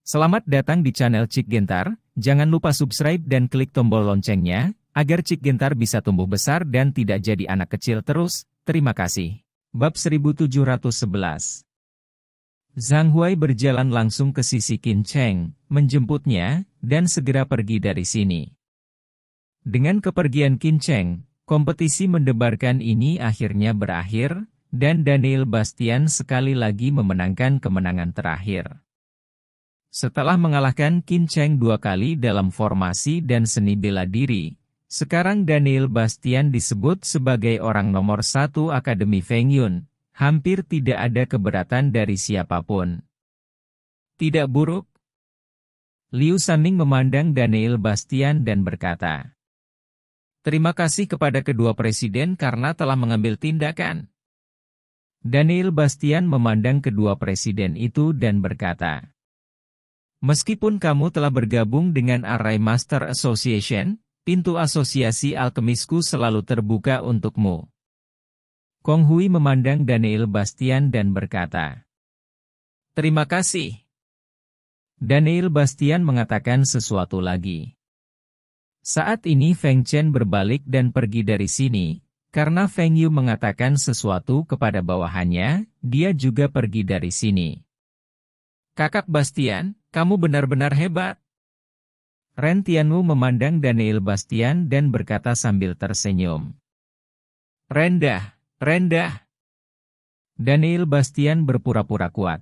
Selamat datang di channel Cik Gentar, jangan lupa subscribe dan klik tombol loncengnya, agar Cik Gentar bisa tumbuh besar dan tidak jadi anak kecil terus, terima kasih. Bab 1711. Zhang Huai berjalan langsung ke sisi Qin Cheng, menjemputnya, dan segera pergi dari sini. Dengan kepergian Qin Cheng, kompetisi mendebarkan ini akhirnya berakhir, dan Daniel Bastian sekali lagi memenangkan kemenangan terakhir. Setelah mengalahkan Qin Cheng 2 kali dalam formasi dan seni bela diri, sekarang Daniel Bastian disebut sebagai orang nomor 1 Akademi Feng Yun. Hampir tidak ada keberatan dari siapapun. Tidak buruk? Liu Sanming memandang Daniel Bastian dan berkata, "Terima kasih kepada kedua presiden karena telah mengambil tindakan." Daniel Bastian memandang kedua presiden itu dan berkata, "Meskipun kamu telah bergabung dengan Array Master Association, pintu asosiasi alkemisku selalu terbuka untukmu." Kong Hui memandang Daniel Bastian dan berkata, "Terima kasih." Daniel Bastian mengatakan sesuatu lagi. Saat ini Feng Chen berbalik dan pergi dari sini, karena Feng Yu mengatakan sesuatu kepada bawahannya, dia juga pergi dari sini. "Kakak Bastian, kamu benar-benar hebat." Ren Tianwu memandang Daniel Bastian dan berkata sambil tersenyum, Rendah. Daniel Bastian berpura-pura kuat.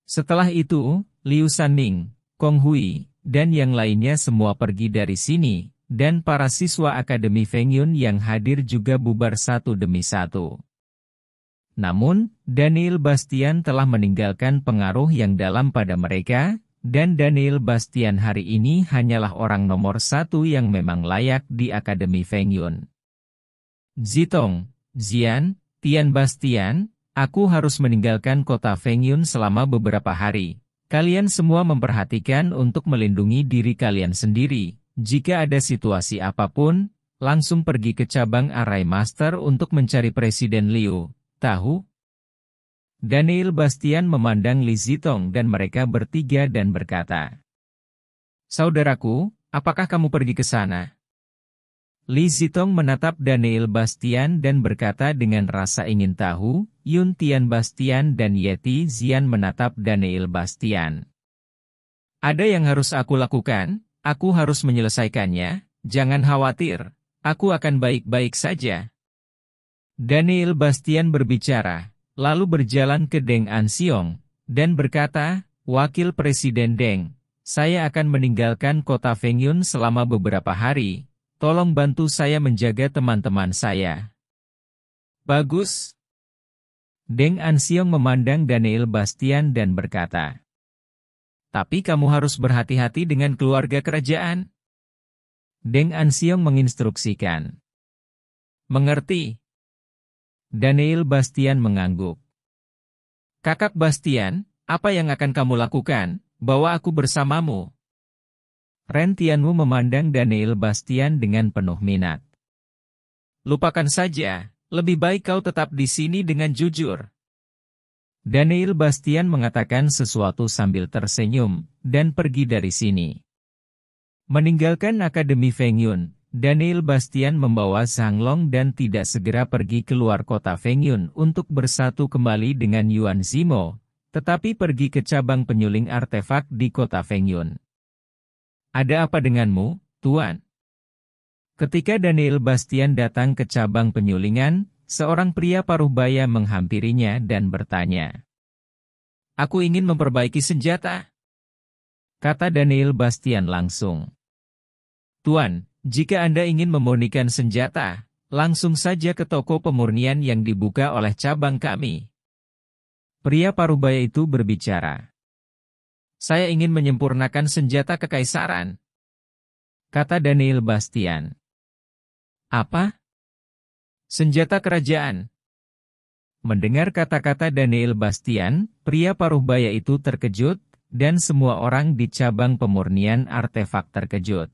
Setelah itu, Liu Sanming, Kong Hui, dan yang lainnya semua pergi dari sini, dan para siswa Akademi Feng Yun yang hadir juga bubar satu demi satu. Namun, Daniel Bastian telah meninggalkan pengaruh yang dalam pada mereka, dan Daniel Bastian hari ini hanyalah orang nomor 1 yang memang layak di Akademi Feng Yun. "Zitong, Zian, Tian Bastian, aku harus meninggalkan kota Feng Yun selama beberapa hari. Kalian semua memperhatikan untuk melindungi diri kalian sendiri. Jika ada situasi apapun, langsung pergi ke cabang Array Master untuk mencari Presiden Liu. Tahu?" Daniel Bastian memandang Li Zitong dan mereka bertiga dan berkata, "Saudaraku, apakah kamu pergi ke sana?" Li Zitong menatap Daniel Bastian dan berkata dengan rasa ingin tahu. Yun Tian Bastian dan Yeti Zian menatap Daniel Bastian. "Ada yang harus aku lakukan, aku harus menyelesaikannya, jangan khawatir, aku akan baik-baik saja." Daniel Bastian berbicara, lalu berjalan ke Deng Anxiong, dan berkata, "Wakil Presiden Deng, saya akan meninggalkan kota Feng Yun selama beberapa hari. Tolong bantu saya menjaga teman-teman saya." "Bagus." Deng Anxiong memandang Daniel Bastian dan berkata, "Tapi kamu harus berhati-hati dengan keluarga kerajaan." Deng Anxiong menginstruksikan. "Mengerti." Daniel Bastian mengangguk. "Kakak Bastian, apa yang akan kamu lakukan? Bawa aku bersamamu." Ren Tianwu memandang Daniel Bastian dengan penuh minat. "Lupakan saja, lebih baik kau tetap di sini dengan jujur." Daniel Bastian mengatakan sesuatu sambil tersenyum, dan pergi dari sini. Meninggalkan Akademi Feng Yun, Daniel Bastian membawa Zhang Long dan tidak segera pergi keluar kota Feng Yun untuk bersatu kembali dengan Yuan Zimo, tetapi pergi ke cabang penyuling artefak di kota Feng Yun. "Ada apa denganmu, Tuan?" Ketika Daniel Bastian datang ke cabang penyulingan, seorang pria paruh baya menghampirinya dan bertanya, "Aku ingin memperbaiki senjata," kata Daniel Bastian langsung. "Tuan, jika Anda ingin memurnikan senjata, langsung saja ke toko pemurnian yang dibuka oleh cabang kami." Pria paruh baya itu berbicara. "Saya ingin menyempurnakan senjata kekaisaran," kata Daniel Bastian. "Apa? Senjata kerajaan?" Mendengar kata-kata Daniel Bastian, pria paruh baya itu terkejut, dan semua orang di cabang pemurnian artefak terkejut.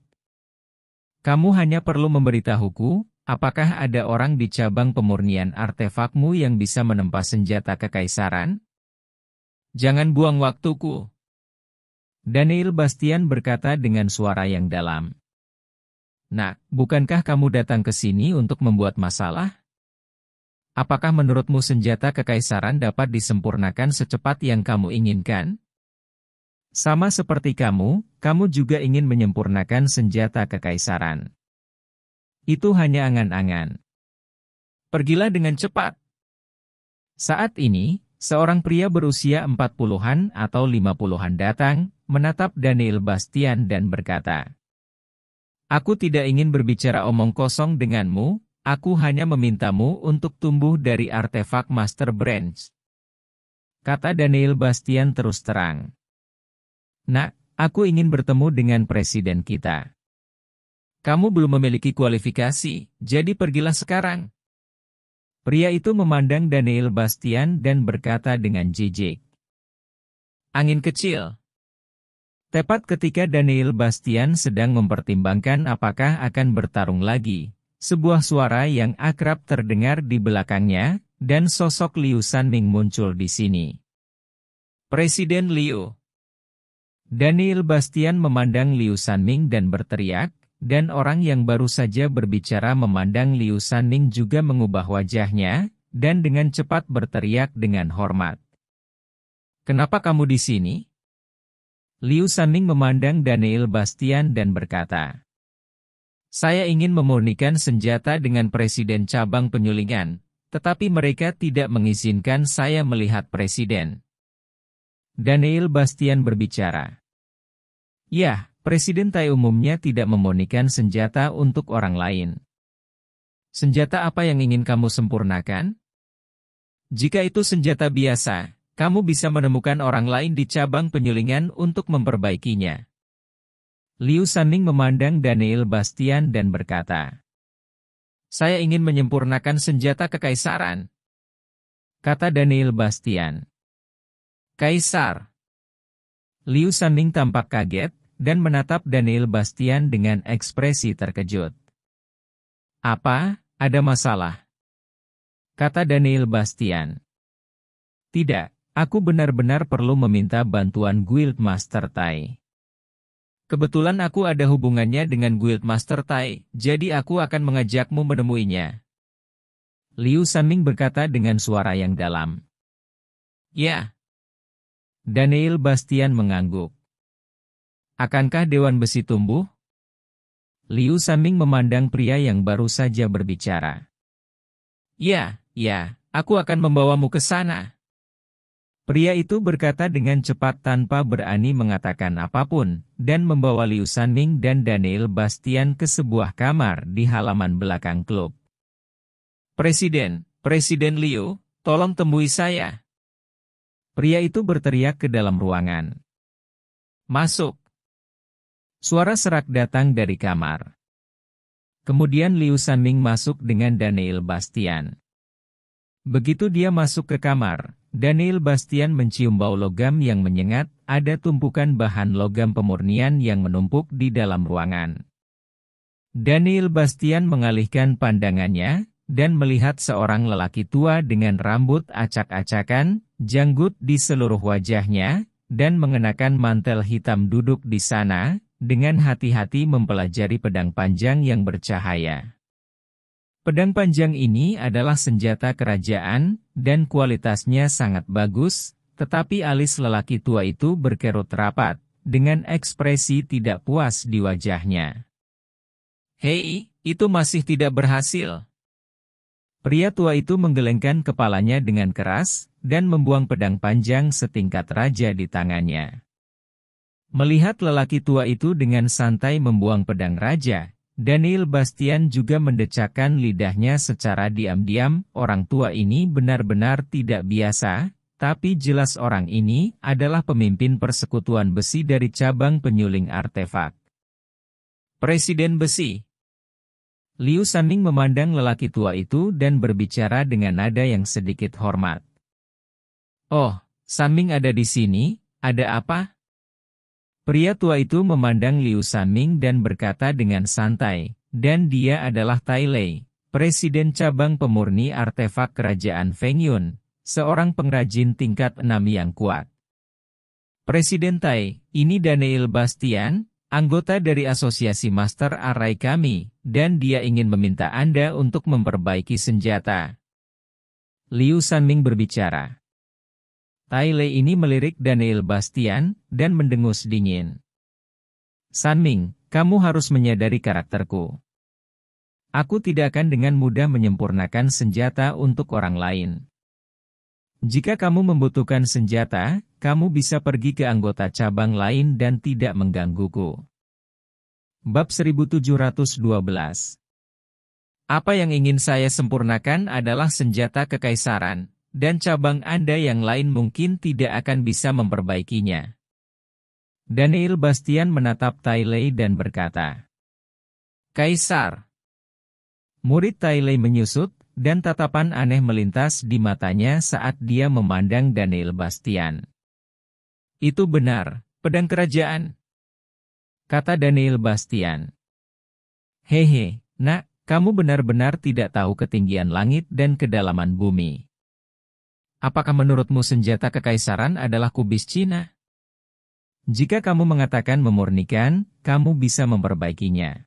"Kamu hanya perlu memberitahuku, apakah ada orang di cabang pemurnian artefakmu yang bisa menempa senjata kekaisaran? Jangan buang waktuku." Daniel Bastian berkata dengan suara yang dalam. Nak, bukankah kamu datang ke sini untuk membuat masalah? Apakah menurutmu senjata kekaisaran dapat disempurnakan secepat yang kamu inginkan? Sama seperti kamu juga ingin menyempurnakan senjata kekaisaran. Itu hanya angan-angan. Pergilah dengan cepat. Saat ini, seorang pria berusia 40-an atau 50-an datang, menatap Daniel Bastian dan berkata, "Aku tidak ingin berbicara omong kosong denganmu, aku hanya memintamu untuk tumbuh dari artefak Master Branch." Kata Daniel Bastian terus terang. "Nak, aku ingin bertemu dengan presiden kita. Kamu belum memiliki kualifikasi, jadi pergilah sekarang." Pria itu memandang Daniel Bastian dan berkata dengan jijik, "Angin kecil." Tepat ketika Daniel Bastian sedang mempertimbangkan apakah akan bertarung lagi, sebuah suara yang akrab terdengar di belakangnya, dan sosok Liu Sanming muncul di sini. "Presiden Liu." Daniel Bastian memandang Liu Sanming dan berteriak, dan orang yang baru saja berbicara memandang Liu Sanming juga mengubah wajahnya, dan dengan cepat berteriak dengan hormat. "Kenapa kamu di sini?" Liu Sanming memandang Daniel Bastian dan berkata, "Saya ingin memurnikan senjata dengan presiden cabang penyulingan, tetapi mereka tidak mengizinkan saya melihat presiden." Daniel Bastian berbicara, "Ya, presiden Tai umumnya tidak memurnikan senjata untuk orang lain. Senjata apa yang ingin kamu sempurnakan? Jika itu senjata biasa, kamu bisa menemukan orang lain di cabang penyulingan untuk memperbaikinya." Liu Sanming memandang Daniel Bastian dan berkata, "Saya ingin menyempurnakan senjata kekaisaran." Kata Daniel Bastian. "Kaisar." Liu Sanming tampak kaget, dan menatap Daniel Bastian dengan ekspresi terkejut. "Apa, ada masalah?" Kata Daniel Bastian. "Tidak. Aku benar-benar perlu meminta bantuan Guild Master Tai. Kebetulan aku ada hubungannya dengan Guild Master Tai, jadi aku akan mengajakmu menemuinya." Liu Sanming berkata dengan suara yang dalam. "Ya." Daniel Bastian mengangguk. "Akankah Dewan Besi tumbuh?" Liu Sanming memandang pria yang baru saja berbicara. Ya, aku akan membawamu ke sana." Pria itu berkata dengan cepat tanpa berani mengatakan apapun, dan membawa Liu Sanming dan Daniel Bastian ke sebuah kamar di halaman belakang klub. Presiden Liu, tolong temui saya." Pria itu berteriak ke dalam ruangan. "Masuk." Suara serak datang dari kamar. Kemudian Liu Sanming masuk dengan Daniel Bastian. Begitu dia masuk ke kamar, Daniel Bastian mencium bau logam yang menyengat, ada tumpukan bahan logam pemurnian yang menumpuk di dalam ruangan. Daniel Bastian mengalihkan pandangannya, dan melihat seorang lelaki tua dengan rambut acak-acakan, janggut di seluruh wajahnya, dan mengenakan mantel hitam duduk di sana, dengan hati-hati mempelajari pedang panjang yang bercahaya. Pedang panjang ini adalah senjata kerajaan, dan kualitasnya sangat bagus, tetapi alis lelaki tua itu berkerut rapat, dengan ekspresi tidak puas di wajahnya. "Hei, itu masih tidak berhasil." Pria tua itu menggelengkan kepalanya dengan keras, dan membuang pedang panjang setingkat raja di tangannya. Melihat lelaki tua itu dengan santai membuang pedang raja, Daniel Bastian juga mendecakkan lidahnya secara diam-diam. Orang tua ini benar-benar tidak biasa, tapi jelas orang ini adalah pemimpin persekutuan besi dari cabang penyuling artefak. "Presiden Besi." Liu Sanming memandang lelaki tua itu dan berbicara dengan nada yang sedikit hormat. "Oh, Sanming ada di sini, ada apa?" Pria tua itu memandang Liu Sanming dan berkata dengan santai, "Dan dia adalah Tai Lei, presiden cabang pemurni artefak kerajaan Fengyun, seorang pengrajin tingkat 6 yang kuat." Presiden Tai, ini Daniel Bastian, anggota dari Asosiasi Master Array kami, dan dia ingin meminta Anda untuk memperbaiki senjata. Liu Sanming berbicara. Tai Lei ini melirik Daniel Bastian, dan mendengus dingin. Sanming, kamu harus menyadari karakterku. Aku tidak akan dengan mudah menyempurnakan senjata untuk orang lain. Jika kamu membutuhkan senjata, kamu bisa pergi ke anggota cabang lain dan tidak menggangguku. Bab 1712. Apa yang ingin saya sempurnakan adalah senjata kekaisaran, dan cabang Anda yang lain mungkin tidak akan bisa memperbaikinya. Daniel Bastian menatap Tai Lei dan berkata, Kaisar. Murid Tai Lei menyusut, dan tatapan aneh melintas di matanya saat dia memandang Daniel Bastian. Itu benar, pedang kerajaan, kata Daniel Bastian. Hehe, nak, kamu benar-benar tidak tahu ketinggian langit dan kedalaman bumi. Apakah menurutmu senjata kekaisaran adalah kubis Cina? Jika kamu mengatakan memurnikan, kamu bisa memperbaikinya.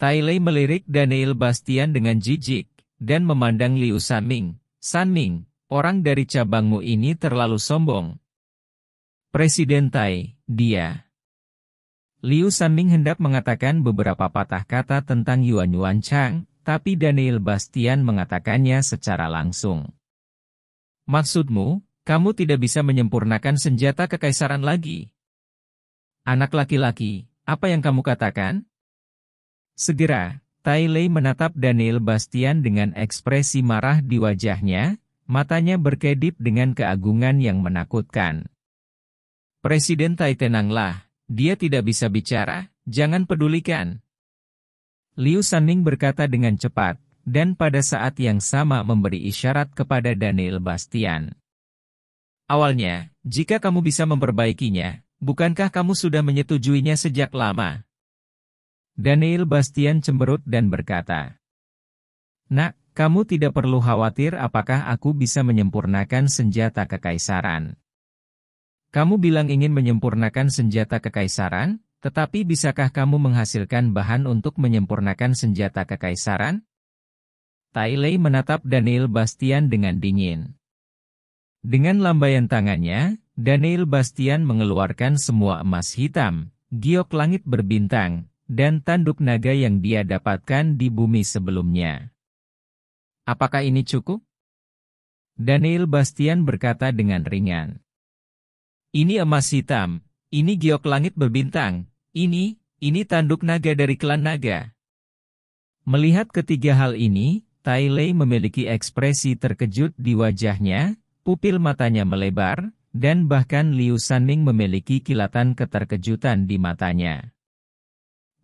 Tai Lei melirik Daniel Bastian dengan jijik, dan memandang Liu Sanming. Sanming, orang dari cabangmu ini terlalu sombong. Presiden Tai, dia. Liu Sanming hendak mengatakan beberapa patah kata tentang Yuan Yuanchang, tapi Daniel Bastian mengatakannya secara langsung. Maksudmu, kamu tidak bisa menyempurnakan senjata kekaisaran lagi? Anak laki-laki, apa yang kamu katakan? Segera, Tai Lei menatap Daniel Bastian dengan ekspresi marah di wajahnya, matanya berkedip dengan keagungan yang menakutkan. Presiden Tai, tenanglah, dia tidak bisa bicara, jangan pedulikan. Liu Sanming berkata dengan cepat, dan pada saat yang sama memberi isyarat kepada Daniel Bastian. Awalnya, jika kamu bisa memperbaikinya, bukankah kamu sudah menyetujuinya sejak lama? Daniel Bastian cemberut dan berkata, Nak, kamu tidak perlu khawatir apakah aku bisa menyempurnakan senjata kekaisaran. Kamu bilang ingin menyempurnakan senjata kekaisaran, tetapi bisakah kamu menghasilkan bahan untuk menyempurnakan senjata kekaisaran? Tai Lei menatap Daniel Bastian dengan dingin. Dengan lambaian tangannya, Daniel Bastian mengeluarkan semua emas hitam, giok langit berbintang, dan tanduk naga yang dia dapatkan di bumi sebelumnya. Apakah ini cukup? Daniel Bastian berkata dengan ringan. Ini emas hitam, ini giok langit berbintang, ini tanduk naga dari klan naga. Melihat ketiga hal ini, Tai Lei memiliki ekspresi terkejut di wajahnya, pupil matanya melebar, dan bahkan Liu Sanming memiliki kilatan keterkejutan di matanya.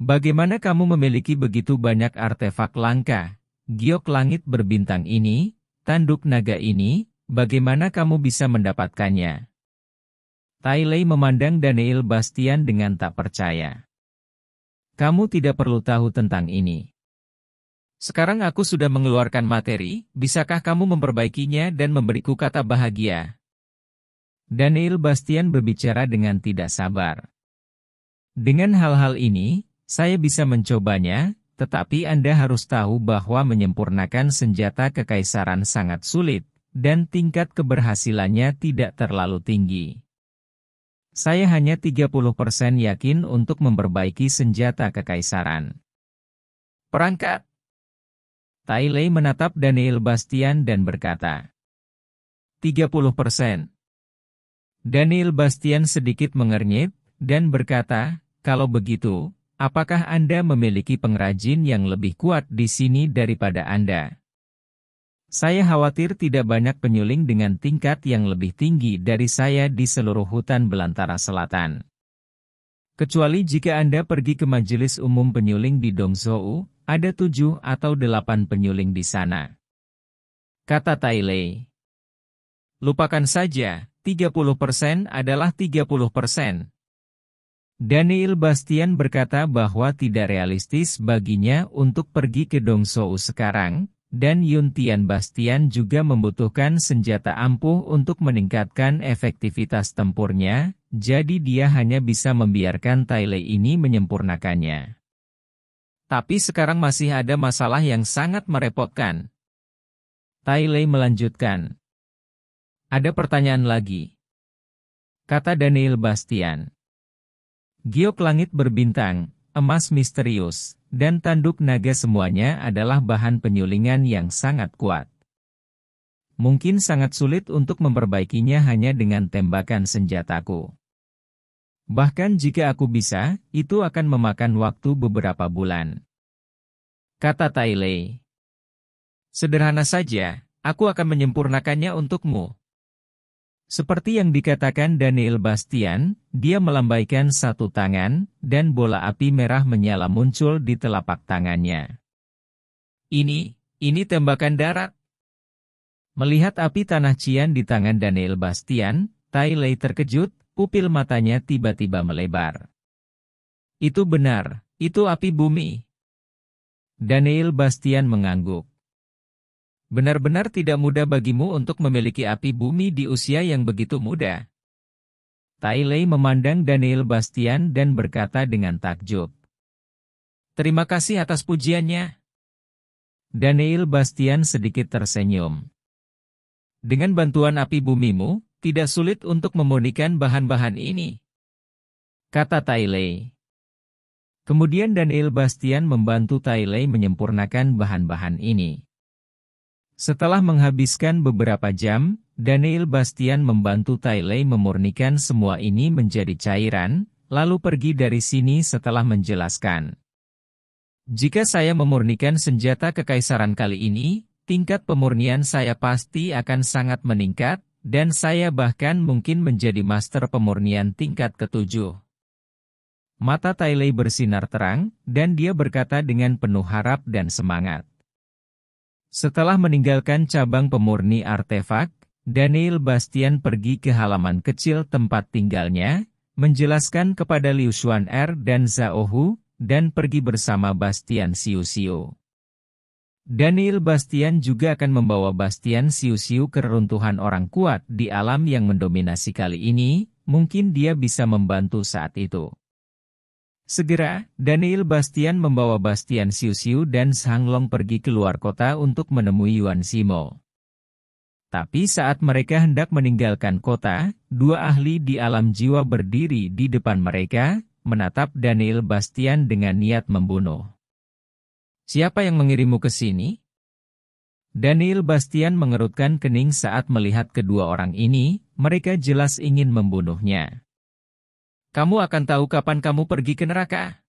Bagaimana kamu memiliki begitu banyak artefak langka, giok langit berbintang ini, tanduk naga ini, bagaimana kamu bisa mendapatkannya? Tai Lei memandang Daniel Bastian dengan tak percaya. Kamu tidak perlu tahu tentang ini. Sekarang aku sudah mengeluarkan materi, bisakah kamu memperbaikinya dan memberiku kata bahagia? Daniel Bastian berbicara dengan tidak sabar. Dengan hal-hal ini, saya bisa mencobanya, tetapi Anda harus tahu bahwa menyempurnakan senjata kekaisaran sangat sulit, dan tingkat keberhasilannya tidak terlalu tinggi. Saya hanya 30% yakin untuk memperbaiki senjata kekaisaran. Perangkat. Tai Lei menatap Daniel Bastian dan berkata, 30%. Daniel Bastian sedikit mengernyit, dan berkata, kalau begitu, apakah Anda memiliki pengrajin yang lebih kuat di sini daripada Anda? Saya khawatir tidak banyak penyuling dengan tingkat yang lebih tinggi dari saya di seluruh hutan belantara selatan. Kecuali jika Anda pergi ke majelis umum penyuling di Dongzhou, ada 7 atau 8 penyuling di sana. Kata Tai Lei. Lupakan saja, 30% adalah 30%. Daniel Bastian berkata bahwa tidak realistis baginya untuk pergi ke Dongzhou sekarang, dan Yun Tian Bastian juga membutuhkan senjata ampuh untuk meningkatkan efektivitas tempurnya, jadi dia hanya bisa membiarkan Tai Lei ini menyempurnakannya. Tapi sekarang masih ada masalah yang sangat merepotkan. Tai Lei melanjutkan. Ada pertanyaan lagi, kata Daniel Bastian. Giok langit berbintang, emas misterius, dan tanduk naga semuanya adalah bahan penyulingan yang sangat kuat. Mungkin sangat sulit untuk memperbaikinya hanya dengan tembakan senjataku. Bahkan jika aku bisa, itu akan memakan waktu beberapa bulan. Kata Tai Lei. Sederhana saja, aku akan menyempurnakannya untukmu. Seperti yang dikatakan Daniel Bastian, dia melambaikan satu tangan, dan bola api merah menyala muncul di telapak tangannya. Ini tembakan darat. Melihat api tanah cian di tangan Daniel Bastian, Tai Lei terkejut, pupil matanya tiba-tiba melebar. Itu benar, itu api bumi. Daniel Bastian mengangguk. Benar-benar tidak mudah bagimu untuk memiliki api bumi di usia yang begitu muda. Tai Lei memandang Daniel Bastian dan berkata dengan takjub. Terima kasih atas pujiannya. Daniel Bastian sedikit tersenyum. Dengan bantuan api bumimu, tidak sulit untuk memurnikan bahan-bahan ini, kata Tai Lei. Kemudian Daniel Bastian membantu Tai Lei menyempurnakan bahan-bahan ini. Setelah menghabiskan beberapa jam, Daniel Bastian membantu Tai Lei memurnikan semua ini menjadi cairan, lalu pergi dari sini setelah menjelaskan. Jika saya memurnikan senjata kekaisaran kali ini, tingkat pemurnian saya pasti akan sangat meningkat, dan saya bahkan mungkin menjadi master pemurnian tingkat ke-7. Mata Tai Lei bersinar terang, dan dia berkata dengan penuh harap dan semangat. Setelah meninggalkan cabang pemurni artefak, Daniel Bastian pergi ke halaman kecil tempat tinggalnya, menjelaskan kepada Liu Xuan'er dan Zhao Hu, dan pergi bersama Bastian Xiu Xiu. Daniel Bastian juga akan membawa Bastian Xiu Xiu ke reruntuhan orang kuat di alam yang mendominasi kali ini, mungkin dia bisa membantu saat itu. Segera, Daniel Bastian membawa Bastian Xiu Xiu dan Zhang Long pergi keluar kota untuk menemui Yuan Simo. Tapi saat mereka hendak meninggalkan kota, dua ahli di alam jiwa berdiri di depan mereka, menatap Daniel Bastian dengan niat membunuh. Siapa yang mengirimmu ke sini? Daniel Bastian mengerutkan kening saat melihat kedua orang ini, mereka jelas ingin membunuhnya. Kamu akan tahu kapan kamu pergi ke neraka.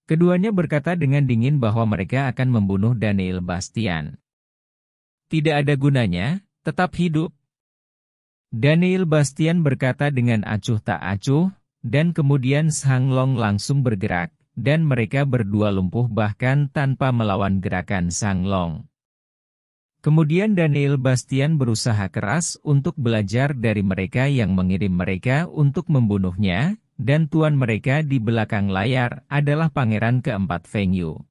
Keduanya berkata dengan dingin bahwa mereka akan membunuh Daniel Bastian. Tidak ada gunanya, tetap hidup. Daniel Bastian berkata dengan acuh tak acuh, dan kemudian Zhang Long langsung bergerak, dan mereka berdua lumpuh bahkan tanpa melawan gerakan Zhang Long. Kemudian Daniel Bastian berusaha keras untuk belajar dari mereka yang mengirim mereka untuk membunuhnya, dan tuan mereka di belakang layar adalah pangeran keempat Feng Yu.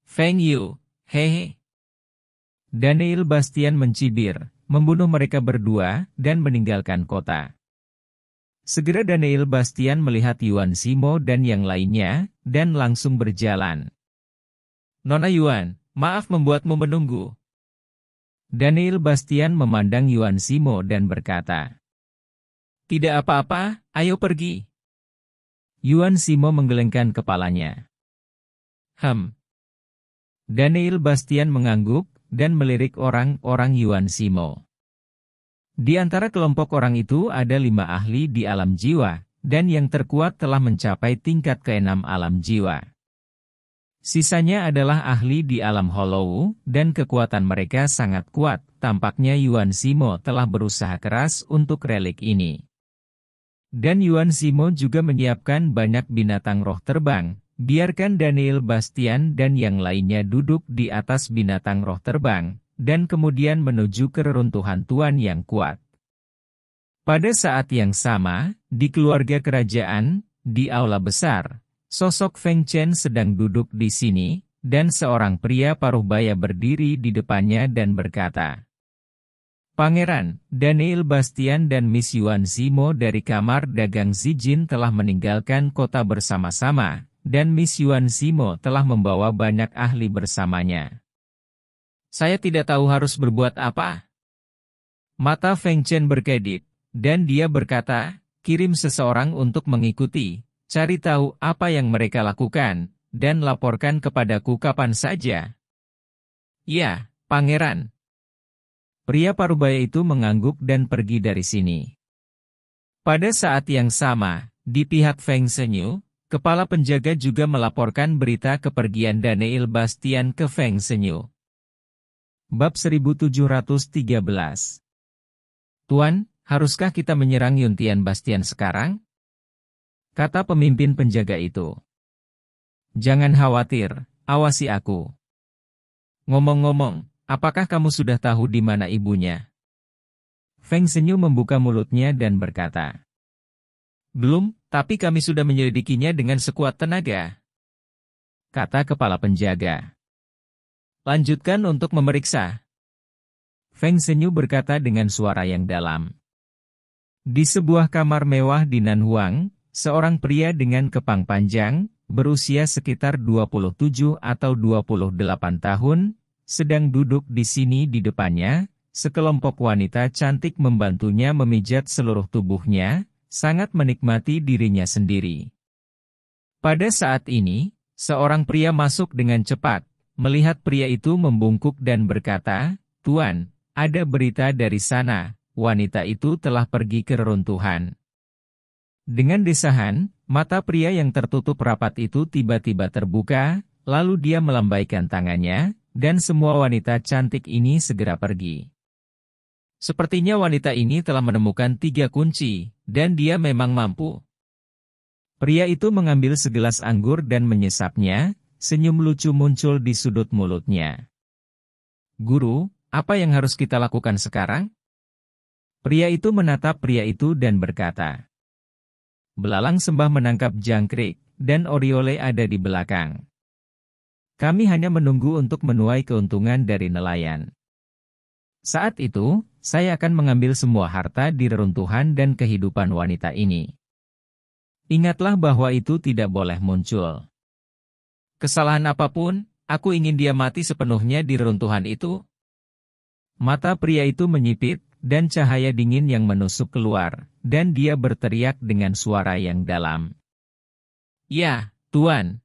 Feng Yu, hehe. Daniel Bastian mencibir, membunuh mereka berdua, dan meninggalkan kota. Segera Daniel Bastian melihat Yuan Simo dan yang lainnya, dan langsung berjalan. Nona Yuan, maaf membuatmu menunggu. Daniel Bastian memandang Yuan Simo dan berkata, tidak apa-apa, ayo pergi. Yuan Simo menggelengkan kepalanya. Daniel Bastian mengangguk, dan melirik orang-orang Yuan Simo. Di antara kelompok orang itu ada 5 ahli di alam jiwa, dan yang terkuat telah mencapai tingkat ke-6 alam jiwa. Sisanya adalah ahli di alam Hollow, dan kekuatan mereka sangat kuat. Tampaknya Yuan Simo telah berusaha keras untuk relik ini. Dan Yuan Simo juga menyiapkan banyak binatang roh terbang. Biarkan Daniel Bastian dan yang lainnya duduk di atas binatang roh terbang, dan kemudian menuju ke reruntuhan tuan yang kuat. Pada saat yang sama, di keluarga kerajaan, di aula besar, sosok Feng Chen sedang duduk di sini, dan seorang pria paruh baya berdiri di depannya dan berkata, "Pangeran, Daniel Bastian dan Miss Yuan Zimo dari kamar dagang Zijin telah meninggalkan kota bersama-sama, dan Miss Yuan Zimo telah membawa banyak ahli bersamanya. Saya tidak tahu harus berbuat apa." Mata Feng Chen berkedip, dan dia berkata, "Kirim seseorang untuk mengikuti, cari tahu apa yang mereka lakukan, dan laporkan kepadaku kapan saja." "Ya, Pangeran." Pria parubaya itu mengangguk dan pergi dari sini. Pada saat yang sama, di pihak Feng Shenyu, kepala penjaga juga melaporkan berita kepergian Daniel Bastian ke Feng Shenyu. Bab 1713. "Tuan, haruskah kita menyerang Yuntian Bastian sekarang?" kata pemimpin penjaga itu. "Jangan khawatir, awasi aku. Ngomong-ngomong, apakah kamu sudah tahu di mana ibunya?" Feng Shenyu membuka mulutnya dan berkata, "Belum, tapi kami sudah menyelidikinya dengan sekuat tenaga," kata kepala penjaga. "Lanjutkan untuk memeriksa," Feng Shenyu berkata dengan suara yang dalam. Di sebuah kamar mewah di Nanhuang, seorang pria dengan kepang panjang, berusia sekitar 27 atau 28 tahun, sedang duduk di sini di depannya, sekelompok wanita cantik membantunya memijat seluruh tubuhnya, sangat menikmati dirinya sendiri. Pada saat ini, seorang pria masuk dengan cepat, melihat pria itu membungkuk dan berkata, "Tuan, ada berita dari sana, wanita itu telah pergi ke reruntuhan." Dengan desahan, mata pria yang tertutup rapat itu tiba-tiba terbuka, lalu dia melambaikan tangannya, dan semua wanita cantik ini segera pergi. Sepertinya wanita ini telah menemukan 3 kunci, dan dia memang mampu. Pria itu mengambil segelas anggur dan menyesapnya, senyum lucu muncul di sudut mulutnya. "Guru, apa yang harus kita lakukan sekarang?" Pria itu menatap pria itu dan berkata, "Belalang sembah menangkap jangkrik, dan Oriole ada di belakang. Kami hanya menunggu untuk menuai keuntungan dari nelayan. Saat itu, saya akan mengambil semua harta di reruntuhan dan kehidupan wanita ini. Ingatlah bahwa itu tidak boleh muncul. Kesalahan apapun, aku ingin dia mati sepenuhnya di reruntuhan itu." Mata pria itu menyipit, dan cahaya dingin yang menusuk keluar, dan dia berteriak dengan suara yang dalam. "Ya, Tuan."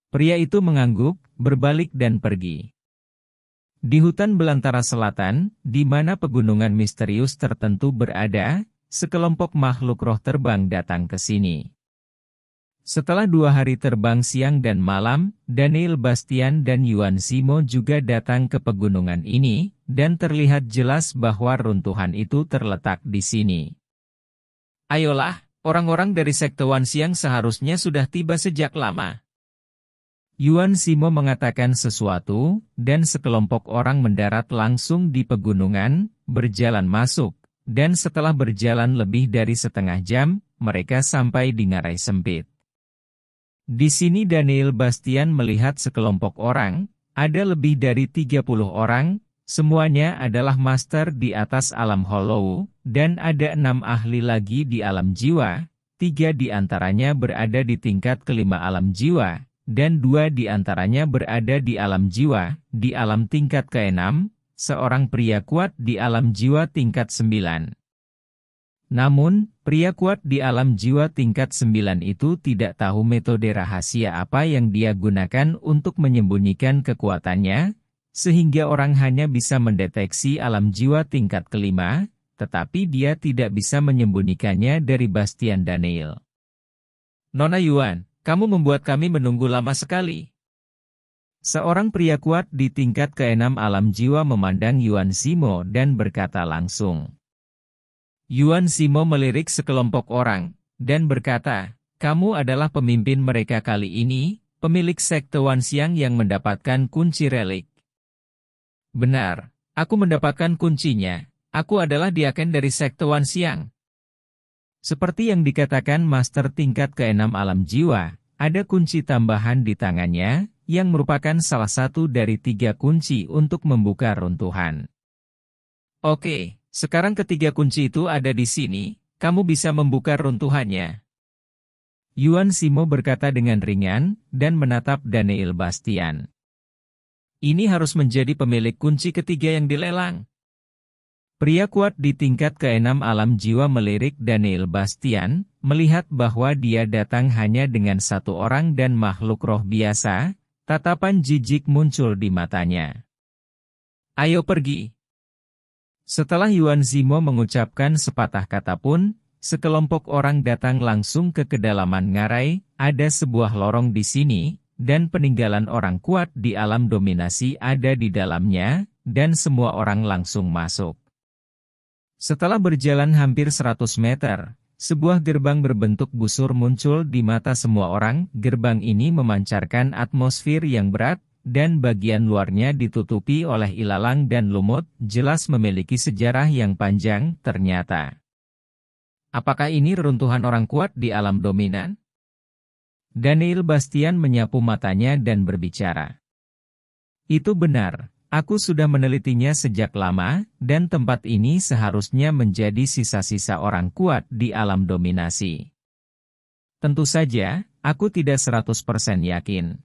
Pria itu mengangguk, berbalik dan pergi. Di hutan belantara selatan, di mana pegunungan misterius tertentu berada, sekelompok makhluk roh terbang datang ke sini. Setelah 2 hari terbang siang dan malam, Daniel Bastian dan Yuan Zimo juga datang ke pegunungan ini, dan terlihat jelas bahwa runtuhan itu terletak di sini. "Ayolah, orang-orang dari sekte Wanxiang seharusnya sudah tiba sejak lama." Yuan Zimo mengatakan sesuatu, dan sekelompok orang mendarat langsung di pegunungan, berjalan masuk, dan setelah berjalan lebih dari setengah jam, mereka sampai di ngarai sempit. Di sini Daniel Bastian melihat sekelompok orang, ada lebih dari 30 orang, semuanya adalah master di atas alam hollow, dan ada 6 ahli lagi di alam jiwa, 3 di antaranya berada di tingkat kelima alam jiwa, dan 2 di antaranya berada di alam jiwa, di alam tingkat ke-6, seorang pria kuat di alam jiwa tingkat 9. Namun, pria kuat di alam jiwa tingkat 9 itu tidak tahu metode rahasia apa yang dia gunakan untuk menyembunyikan kekuatannya, sehingga orang hanya bisa mendeteksi alam jiwa tingkat kelima, tetapi dia tidak bisa menyembunyikannya dari Bastian Daniel. "Nona Yuan, kamu membuat kami menunggu lama sekali." Seorang pria kuat di tingkat ke-6 alam jiwa memandang Yuan Zimo dan berkata langsung. Yuan Zimo melirik sekelompok orang, dan berkata, "Kamu adalah pemimpin mereka kali ini, pemilik sekte Wanxiang yang mendapatkan kunci relik." "Benar, aku mendapatkan kuncinya, aku adalah diaken dari sekte Wanxiang." Seperti yang dikatakan master tingkat ke-6 alam jiwa, ada kunci tambahan di tangannya, yang merupakan salah satu dari 3 kunci untuk membuka runtuhan. Oke, sekarang ketiga kunci itu ada di sini, kamu bisa membuka runtuhannya. Yuan Simo berkata dengan ringan, dan menatap Daniel Bastian. Ini harus menjadi pemilik kunci ketiga yang dilelang. Pria kuat di tingkat ke-6 alam jiwa melirik Daniel Bastian, melihat bahwa dia datang hanya dengan satu orang dan makhluk roh biasa, tatapan jijik muncul di matanya. Ayo pergi. Setelah Yuan Simo mengucapkan sepatah kata pun, sekelompok orang datang langsung ke kedalaman ngarai, ada sebuah lorong di sini, dan peninggalan orang kuat di alam dominasi ada di dalamnya, dan semua orang langsung masuk. Setelah berjalan hampir 100 meter, sebuah gerbang berbentuk busur muncul di mata semua orang. Gerbang ini memancarkan atmosfer yang berat, dan bagian luarnya ditutupi oleh ilalang dan lumut, jelas memiliki sejarah yang panjang, ternyata. Apakah ini reruntuhan orang kuat di alam dominan? Daniel Bastian menyapu matanya dan berbicara. Itu benar, aku sudah menelitinya sejak lama, dan tempat ini seharusnya menjadi sisa-sisa orang kuat di alam dominasi. Tentu saja, aku tidak 100% yakin.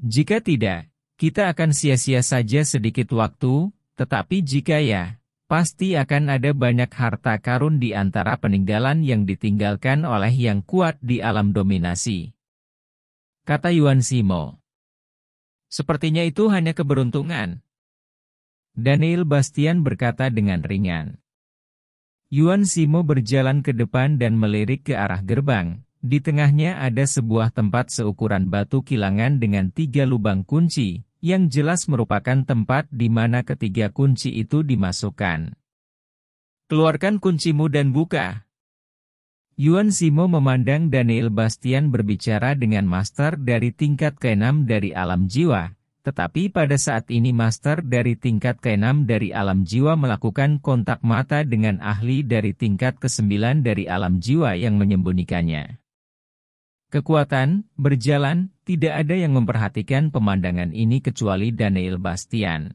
Jika tidak, kita akan sia-sia saja sedikit waktu, tetapi jika ya, pasti akan ada banyak harta karun di antara peninggalan yang ditinggalkan oleh yang kuat di alam dominasi. Kata Yuan Simo. Sepertinya itu hanya keberuntungan. Daniel Bastian berkata dengan ringan. Yuan Simo berjalan ke depan dan melirik ke arah gerbang. Di tengahnya ada sebuah tempat seukuran batu kilangan dengan 3 lubang kunci, yang jelas merupakan tempat di mana ketiga kunci itu dimasukkan. Keluarkan kuncimu dan buka. Yuan Simo memandang Daniel Bastian berbicara dengan master dari tingkat ke-6 dari alam jiwa, tetapi pada saat ini master dari tingkat ke-6 dari alam jiwa melakukan kontak mata dengan ahli dari tingkat ke-9 dari alam jiwa yang menyembunyikannya. Kekuatan, berjalan, tidak ada yang memperhatikan pemandangan ini kecuali Daniel Bastian.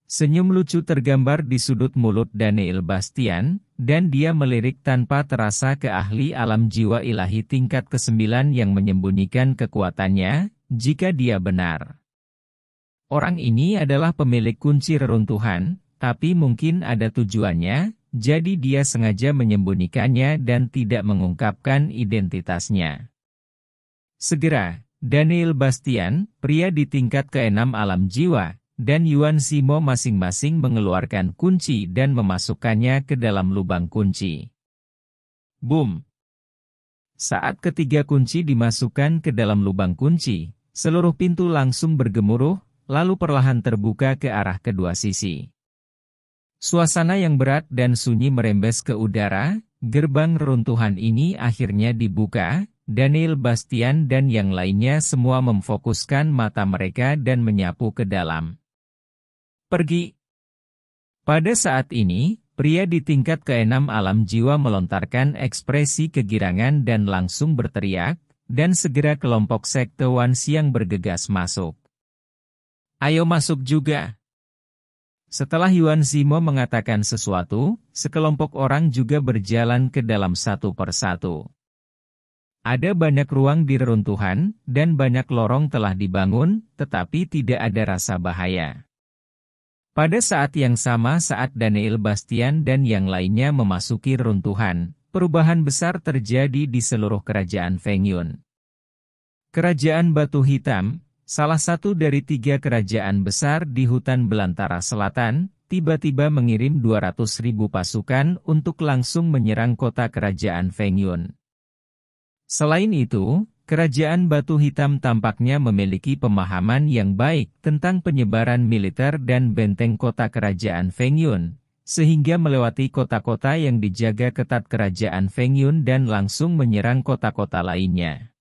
Senyum lucu tergambar di sudut mulut Daniel Bastian, dan dia melirik tanpa terasa ke ahli alam jiwa ilahi tingkat ke-9 yang menyembunyikan kekuatannya, jika dia benar. Orang ini adalah pemilik kunci reruntuhan, tapi mungkin ada tujuannya, jadi dia sengaja menyembunyikannya dan tidak mengungkapkan identitasnya. Segera, Daniel Bastian, pria di tingkat ke-6 alam jiwa, dan Yuan Simo masing-masing mengeluarkan kunci dan memasukkannya ke dalam lubang kunci. Boom! Saat ketiga kunci dimasukkan ke dalam lubang kunci, seluruh pintu langsung bergemuruh, lalu perlahan terbuka ke arah kedua sisi. Suasana yang berat dan sunyi merembes ke udara, gerbang reruntuhan ini akhirnya dibuka, Daniel Bastian dan yang lainnya semua memfokuskan mata mereka dan menyapu ke dalam. Pergi. Pada saat ini, pria di tingkat ke-6 alam jiwa melontarkan ekspresi kegirangan dan langsung berteriak, dan segera kelompok sekte Wan Xiang bergegas masuk. Ayo masuk juga. Setelah Yuan Simo mengatakan sesuatu, sekelompok orang juga berjalan ke dalam satu persatu. Ada banyak ruang di reruntuhan, dan banyak lorong telah dibangun, tetapi tidak ada rasa bahaya. Pada saat yang sama saat Daniel Bastian dan yang lainnya memasuki reruntuhan, perubahan besar terjadi di seluruh kerajaan Feng Yun. Kerajaan Batu Hitam, salah satu dari 3 kerajaan besar di hutan belantara selatan, tiba-tiba mengirim 200.000 pasukan untuk langsung menyerang kota kerajaan Feng Yun. Selain itu, kerajaan Batu Hitam tampaknya memiliki pemahaman yang baik tentang penyebaran militer dan benteng kota kerajaan Feng Yun, sehingga melewati kota-kota yang dijaga ketat kerajaan Feng Yun dan langsung menyerang kota-kota lainnya.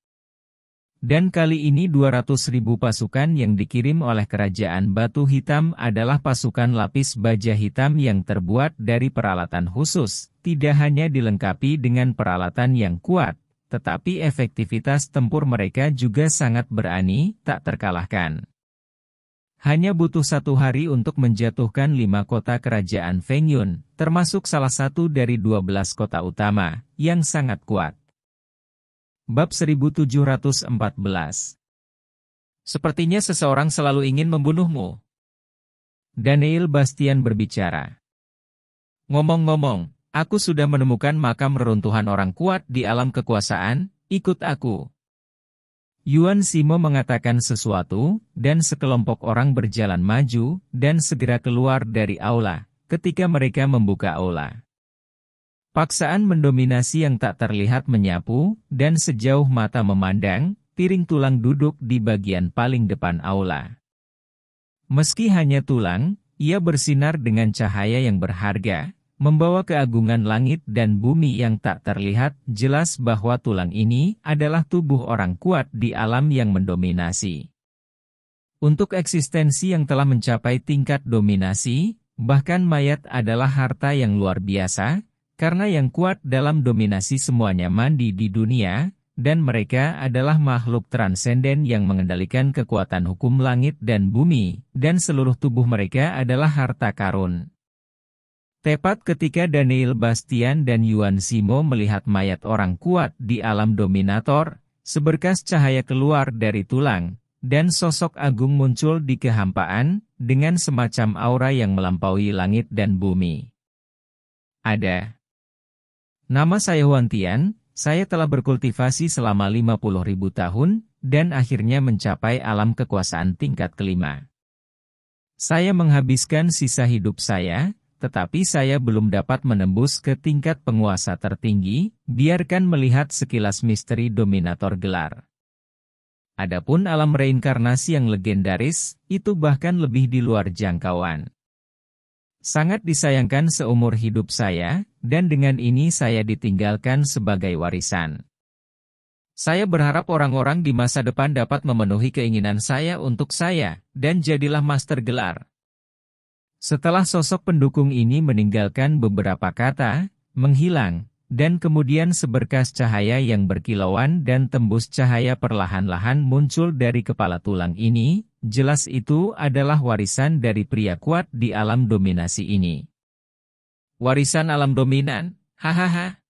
Dan kali ini 200.000 pasukan yang dikirim oleh kerajaan Batu Hitam adalah pasukan lapis baja hitam yang terbuat dari peralatan khusus, tidak hanya dilengkapi dengan peralatan yang kuat, tetapi efektivitas tempur mereka juga sangat berani, tak terkalahkan. Hanya butuh 1 hari untuk menjatuhkan 5 kota kerajaan Fengyun, termasuk salah satu dari 12 kota utama, yang sangat kuat. Bab 1714. Sepertinya seseorang selalu ingin membunuhmu. Daniel Bastian berbicara. Ngomong-ngomong, aku sudah menemukan makam reruntuhan orang kuat di alam kekuasaan, ikut aku. Yuan Simo mengatakan sesuatu, dan sekelompok orang berjalan maju, dan segera keluar dari aula, ketika mereka membuka aula. Paksaan mendominasi yang tak terlihat menyapu, dan sejauh mata memandang, piring tulang duduk di bagian paling depan aula. Meski hanya tulang, ia bersinar dengan cahaya yang berharga, membawa keagungan langit dan bumi yang tak terlihat, jelas bahwa tulang ini adalah tubuh orang kuat di alam yang mendominasi. Untuk eksistensi yang telah mencapai tingkat dominasi, bahkan mayat adalah harta yang luar biasa, karena yang kuat dalam dominasi semuanya mandi di dunia, dan mereka adalah makhluk transenden yang mengendalikan kekuatan hukum langit dan bumi, dan seluruh tubuh mereka adalah harta karun. Tepat ketika Daniel Bastian dan Yuan Simo melihat mayat orang kuat di alam dominator, seberkas cahaya keluar dari tulang, dan sosok agung muncul di kehampaan, dengan semacam aura yang melampaui langit dan bumi. Ada. Nama saya Huan Tian, saya telah berkultivasi selama 50.000 tahun, dan akhirnya mencapai alam kekuasaan tingkat kelima. Saya menghabiskan sisa hidup saya, tetapi saya belum dapat menembus ke tingkat penguasa tertinggi, biarkan melihat sekilas misteri dominator gelar. Adapun alam reinkarnasi yang legendaris, itu bahkan lebih di luar jangkauan. Sangat disayangkan seumur hidup saya, dan dengan ini saya ditinggalkan sebagai warisan. Saya berharap orang-orang di masa depan dapat memenuhi keinginan saya untuk saya, dan jadilah master gelar. Setelah sosok pendukung ini meninggalkan beberapa kata, menghilang, dan kemudian seberkas cahaya yang berkilauan dan tembus cahaya perlahan-lahan muncul dari kepala tulang ini, jelas itu adalah warisan dari pria kuat di alam dominasi ini. Warisan alam dominan, hahaha.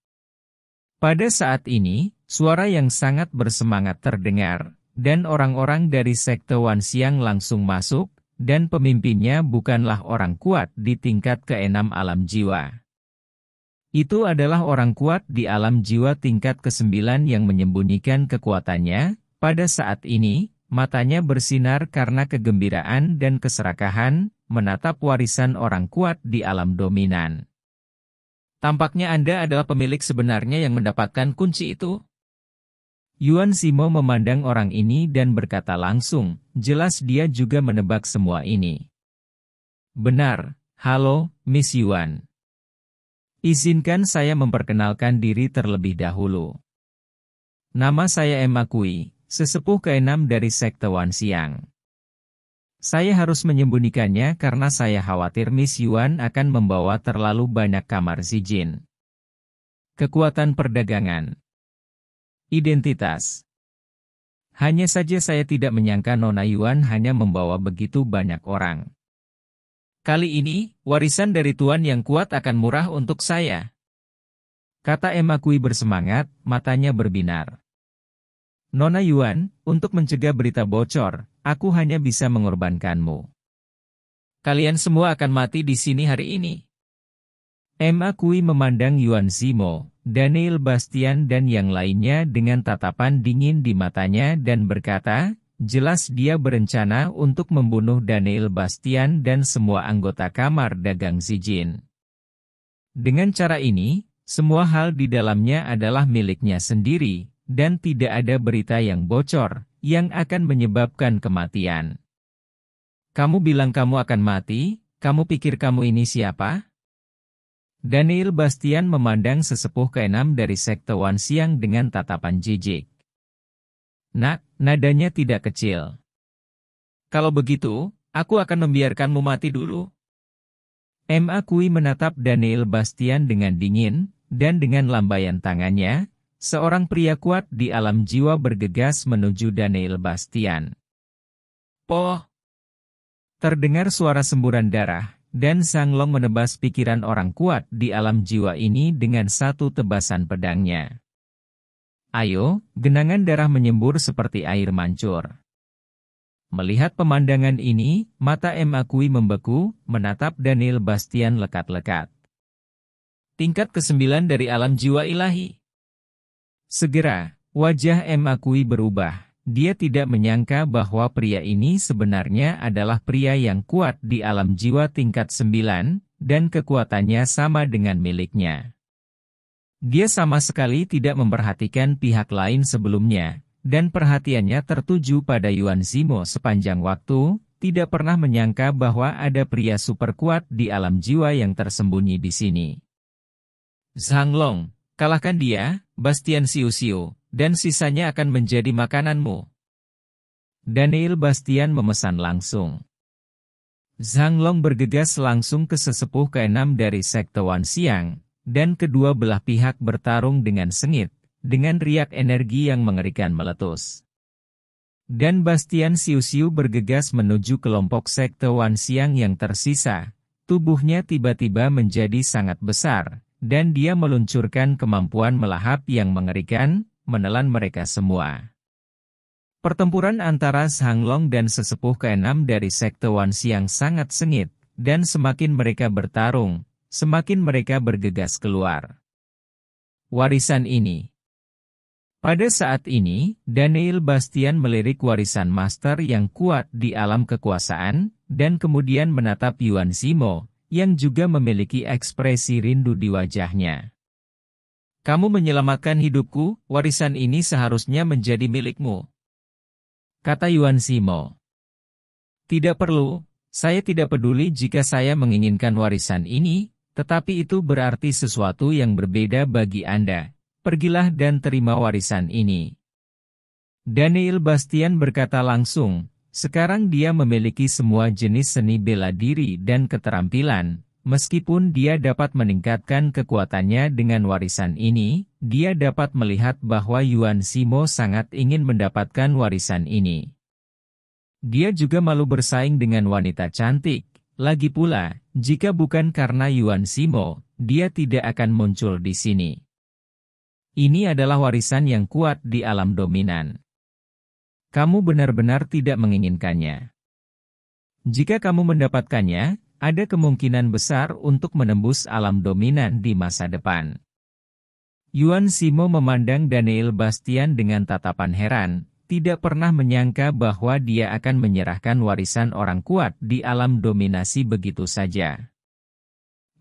Pada saat ini, suara yang sangat bersemangat terdengar, dan orang-orang dari sekte Wanxiang langsung masuk, dan pemimpinnya bukanlah orang kuat di tingkat ke-6 alam jiwa. Itu adalah orang kuat di alam jiwa tingkat ke-9 yang menyembunyikan kekuatannya. Pada saat ini, matanya bersinar karena kegembiraan dan keserakahan, menatap warisan orang kuat di alam dominan. Tampaknya Anda adalah pemilik sebenarnya yang mendapatkan kunci itu. Yuan Simo memandang orang ini dan berkata langsung, jelas dia juga menebak semua ini. Benar, halo, Miss Yuan. Izinkan saya memperkenalkan diri terlebih dahulu. Nama saya Emma Kui, sesepuh ke-6 dari sekte Wanxiang. Saya harus menyembunyikannya karena saya khawatir Miss Yuan akan membawa terlalu banyak kamar zijin. Kekuatan perdagangan. Identitas. Hanya saja saya tidak menyangka Nona Yuan hanya membawa begitu banyak orang. Kali ini, warisan dari Tuan yang kuat akan murah untuk saya. Kata Emma Kui bersemangat, matanya berbinar. Nona Yuan, untuk mencegah berita bocor, aku hanya bisa mengorbankanmu. Kalian semua akan mati di sini hari ini. Emma Kui memandang Yuan Simo, Daniel Bastian dan yang lainnya dengan tatapan dingin di matanya dan berkata, jelas dia berencana untuk membunuh Daniel Bastian dan semua anggota kamar dagang zijin. Dengan cara ini, semua hal di dalamnya adalah miliknya sendiri, dan tidak ada berita yang bocor, yang akan menyebabkan kematian. Kamu bilang kamu akan mati, kamu pikir kamu ini siapa? Daniel Bastian memandang sesepuh ke-6 dari sekte Wanxiang dengan tatapan jijik. Nak, nadanya tidak kecil. Kalau begitu, aku akan membiarkanmu mati dulu. Emma Kui menatap Daniel Bastian dengan dingin, dan dengan lambaian tangannya, seorang pria kuat di alam jiwa bergegas menuju Daniel Bastian. Poh! Terdengar suara semburan darah, dan Xianglong menebas pikiran orang kuat di alam jiwa ini dengan satu tebasan pedangnya. Ayo, genangan darah menyembur seperti air mancur. Melihat pemandangan ini, mata Makui membeku, menatap Daniel Bastian lekat-lekat. Tingkat ke-9 dari alam jiwa ilahi. Segera, wajah Makui berubah. Dia tidak menyangka bahwa pria ini sebenarnya adalah pria yang kuat di alam jiwa tingkat 9, dan kekuatannya sama dengan miliknya. Dia sama sekali tidak memperhatikan pihak lain sebelumnya, dan perhatiannya tertuju pada Yuan Zimo sepanjang waktu, tidak pernah menyangka bahwa ada pria super kuat di alam jiwa yang tersembunyi di sini. Xianglong, kalahkan dia, Bastian Xiu-Xiu, dan sisanya akan menjadi makananmu. Daniel Bastian memesan langsung. Xianglong bergegas langsung ke sesepuh ke-6 dari sekte Wanxiang, dan kedua belah pihak bertarung dengan sengit, dengan riak energi yang mengerikan meletus. Dan Bastian Xiu-Xiu bergegas menuju kelompok sekte Wanxiang yang tersisa. Tubuhnya tiba-tiba menjadi sangat besar, dan dia meluncurkan kemampuan melahap yang mengerikan, menelan mereka semua. Pertempuran antara Xianglong dan sesepuh ke-6 dari sekte Wanxiang sangat sengit, dan semakin mereka bertarung, semakin mereka bergegas keluar. Warisan ini. Pada saat ini, Daniel Bastian melirik warisan master yang kuat di alam kekuasaan, dan kemudian menatap Yuan Zimo, yang juga memiliki ekspresi rindu di wajahnya. Kamu menyelamatkan hidupku, warisan ini seharusnya menjadi milikmu. Kata Yuan Zimo. Tidak perlu, saya tidak peduli jika saya menginginkan warisan ini, tetapi itu berarti sesuatu yang berbeda bagi Anda. Pergilah dan terima warisan ini. Daniel Bastian berkata langsung, sekarang dia memiliki semua jenis seni bela diri dan keterampilan. Meskipun dia dapat meningkatkan kekuatannya dengan warisan ini, dia dapat melihat bahwa Yuan Zimo sangat ingin mendapatkan warisan ini. Dia juga malu bersaing dengan wanita cantik. Lagi pula, jika bukan karena Yuan Zimo, dia tidak akan muncul di sini. Ini adalah warisan yang kuat di alam dominan. Kamu benar-benar tidak menginginkannya. Jika kamu mendapatkannya, ada kemungkinan besar untuk menembus alam dominan di masa depan. Yuan Zimo memandang Daniel Bastian dengan tatapan heran, tidak pernah menyangka bahwa dia akan menyerahkan warisan orang kuat di alam dominasi begitu saja.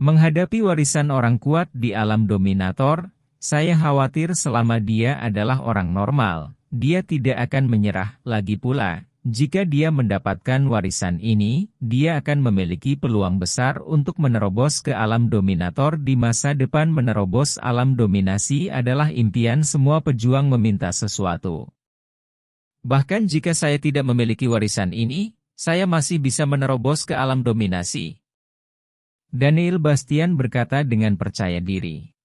Menghadapi warisan orang kuat di alam dominator, saya khawatir selama dia adalah orang normal, dia tidak akan menyerah. Lagi pula, jika dia mendapatkan warisan ini, dia akan memiliki peluang besar untuk menerobos ke alam dominator di masa depan. Menerobos alam dominasi adalah impian semua pejuang meminta sesuatu. Bahkan jika saya tidak memiliki warisan ini, saya masih bisa menerobos ke alam dominasi. Daniel Bastian berkata dengan percaya diri.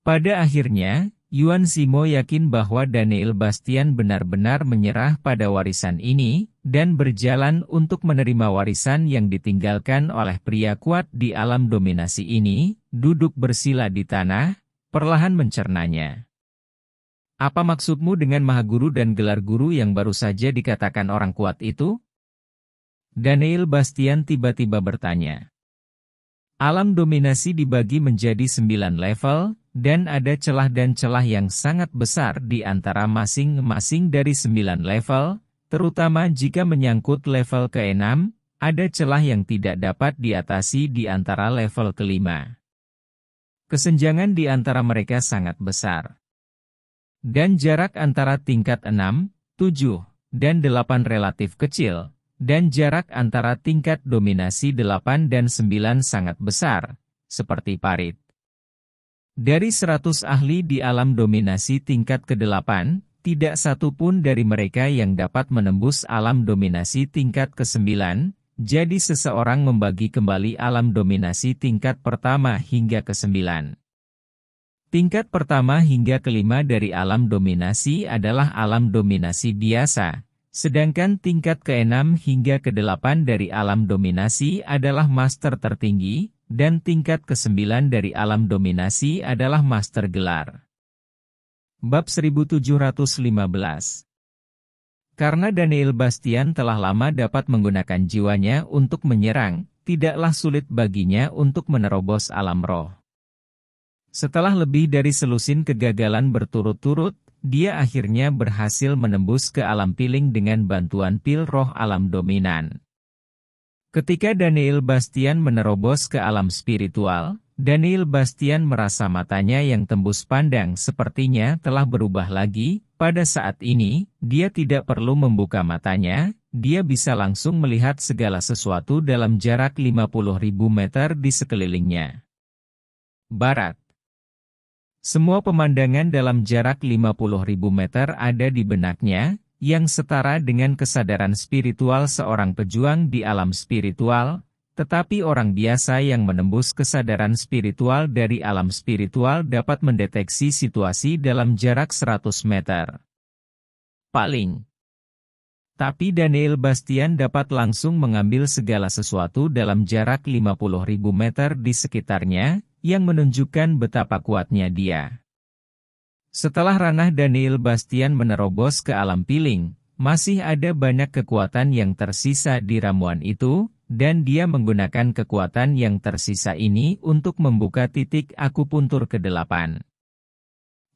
Pada akhirnya, Yuan Zimo yakin bahwa Daniel Bastian benar-benar menyerah pada warisan ini, dan berjalan untuk menerima warisan yang ditinggalkan oleh pria kuat di alam dominasi ini, duduk bersila di tanah, perlahan mencernanya. Apa maksudmu dengan Mahaguru dan gelar guru yang baru saja dikatakan orang kuat itu? Daniel Bastian tiba-tiba bertanya. Alam dominasi dibagi menjadi 9 level, dan ada celah dan celah yang sangat besar di antara masing-masing dari 9 level, terutama jika menyangkut level ke-6, ada celah yang tidak dapat diatasi di antara level ke-5. Kesenjangan di antara mereka sangat besar. Dan jarak antara tingkat 6, 7, dan 8 relatif kecil, dan jarak antara tingkat dominasi 8 dan 9 sangat besar, seperti parit. Dari 100 ahli di alam dominasi tingkat ke-8, tidak satu pun dari mereka yang dapat menembus alam dominasi tingkat ke-9, jadi seseorang membagi kembali alam dominasi tingkat pertama hingga ke-9. Tingkat pertama hingga kelima dari alam dominasi adalah alam dominasi biasa, sedangkan tingkat keenam hingga kedelapan dari alam dominasi adalah master tertinggi, dan tingkat kesembilan dari alam dominasi adalah master gelar. Bab 1715. Karena Daniel Bastian telah lama dapat menggunakan jiwanya untuk menyerang, tidaklah sulit baginya untuk menerobos alam roh. Setelah lebih dari selusin kegagalan berturut-turut, dia akhirnya berhasil menembus ke alam piling dengan bantuan pil roh alam dominan. Ketika Daniel Bastian menerobos ke alam spiritual, Daniel Bastian merasa matanya yang tembus pandang sepertinya telah berubah lagi. Pada saat ini, dia tidak perlu membuka matanya, dia bisa langsung melihat segala sesuatu dalam jarak 50.000 meter di sekelilingnya. Barat. Semua pemandangan dalam jarak 50.000 meter ada di benaknya, yang setara dengan kesadaran spiritual seorang pejuang di alam spiritual, tetapi orang biasa yang menembus kesadaran spiritual dari alam spiritual dapat mendeteksi situasi dalam jarak 100 meter. Paling. Tapi Daniel Bastian dapat langsung mengambil segala sesuatu dalam jarak 50.000 meter di sekitarnya, yang menunjukkan betapa kuatnya dia. Setelah ranah Daniel Bastian menerobos ke alam piling, masih ada banyak kekuatan yang tersisa di ramuan itu, dan dia menggunakan kekuatan yang tersisa ini untuk membuka titik akupuntur ke-8.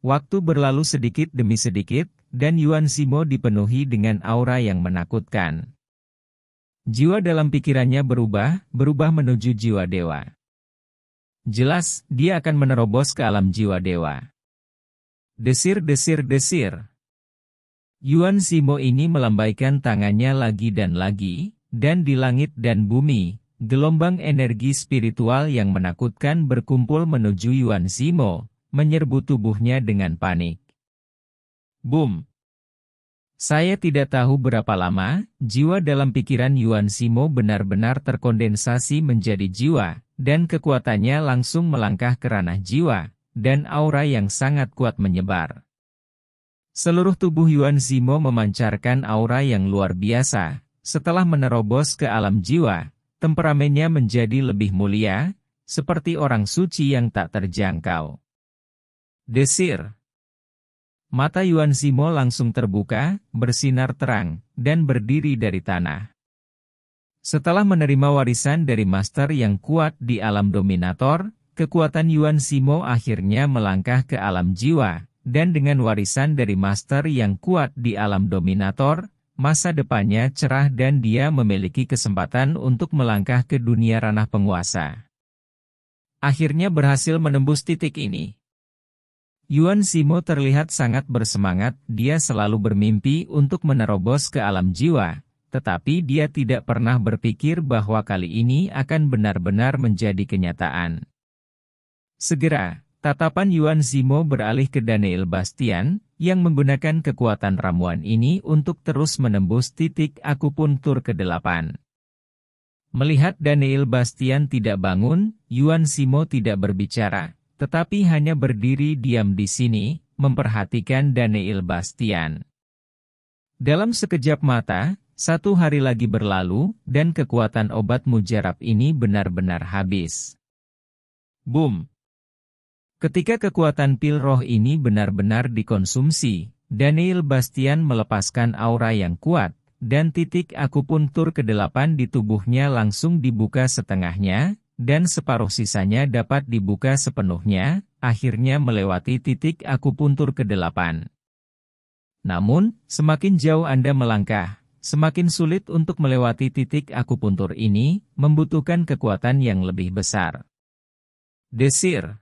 Waktu berlalu sedikit demi sedikit, dan Yuan Simo dipenuhi dengan aura yang menakutkan. Jiwa dalam pikirannya berubah menuju jiwa dewa. Jelas, dia akan menerobos ke alam jiwa dewa. Desir. Yuan Simo ini melambaikan tangannya lagi, dan di langit dan bumi, gelombang energi spiritual yang menakutkan berkumpul menuju Yuan Simo, menyerbu tubuhnya dengan panik. Boom! Saya tidak tahu berapa lama, jiwa dalam pikiran Yuan Simo benar-benar terkondensasi menjadi jiwa, dan kekuatannya langsung melangkah ke ranah jiwa, dan aura yang sangat kuat menyebar. Seluruh tubuh Yuan Simo memancarkan aura yang luar biasa. Setelah menerobos ke alam jiwa, temperamennya menjadi lebih mulia, seperti orang suci yang tak terjangkau. Desir. Mata Yuan Simo langsung terbuka, bersinar terang, dan berdiri dari tanah. Setelah menerima warisan dari master yang kuat di alam dominator, kekuatan Yuan Simo akhirnya melangkah ke alam jiwa, dan dengan warisan dari master yang kuat di alam dominator, masa depannya cerah dan dia memiliki kesempatan untuk melangkah ke dunia ranah penguasa. Akhirnya berhasil menembus titik ini. Yuan Simo terlihat sangat bersemangat, dia selalu bermimpi untuk menerobos ke alam jiwa, tetapi dia tidak pernah berpikir bahwa kali ini akan benar-benar menjadi kenyataan. Segera, tatapan Yuan Simo beralih ke Daniel Bastian, yang menggunakan kekuatan ramuan ini untuk terus menembus titik akupuntur ke-8. Melihat Daniel Bastian tidak bangun, Yuan Simo tidak berbicara, tetapi hanya berdiri diam di sini, memperhatikan Daniel Bastian. Dalam sekejap mata, 1 hari lagi berlalu, dan kekuatan obat mujarab ini benar-benar habis. Boom! Ketika kekuatan pil roh ini benar-benar dikonsumsi, Daniel Bastian melepaskan aura yang kuat, dan titik akupuntur ke-8 di tubuhnya langsung dibuka setengahnya, dan separuh sisanya dapat dibuka sepenuhnya, akhirnya melewati titik akupuntur ke-8. Namun, semakin jauh Anda melangkah, semakin sulit untuk melewati titik akupuntur ini, membutuhkan kekuatan yang lebih besar. Desir.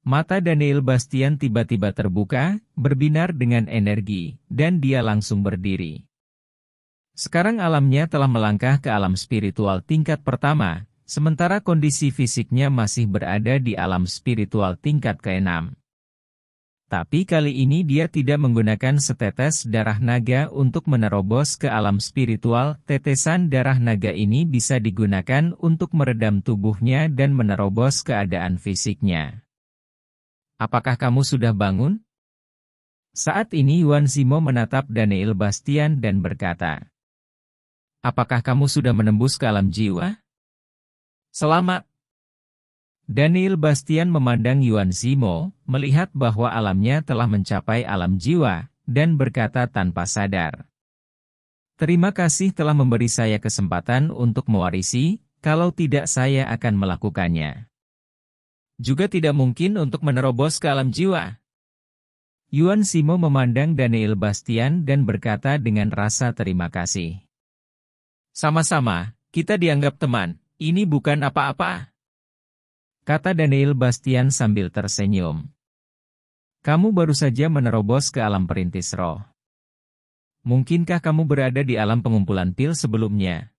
Mata Daniel Bastian tiba-tiba terbuka, berbinar dengan energi, dan dia langsung berdiri. Sekarang alamnya telah melangkah ke alam spiritual tingkat pertama, sementara kondisi fisiknya masih berada di alam spiritual tingkat ke-6. Tapi kali ini dia tidak menggunakan setetes darah naga untuk menerobos ke alam spiritual. Tetesan darah naga ini bisa digunakan untuk meredam tubuhnya dan menerobos keadaan fisiknya. Apakah kamu sudah bangun? Saat ini Yuan Zimo menatap Daniel Bastian dan berkata, apakah kamu sudah menembus ke alam jiwa? Selamat. Daniel Bastian memandang Yuan Zimo, melihat bahwa alamnya telah mencapai alam jiwa, dan berkata tanpa sadar. Terima kasih telah memberi saya kesempatan untuk mewarisi, kalau tidak saya akan melakukannya. Juga tidak mungkin untuk menerobos ke alam jiwa. Yuan Zimo memandang Daniel Bastian dan berkata dengan rasa terima kasih. Sama-sama, kita dianggap teman, ini bukan apa-apa. Kata Daniel Bastian sambil tersenyum. Kamu baru saja menerobos ke alam perintis roh. Mungkinkah kamu berada di alam pengumpulan pil sebelumnya?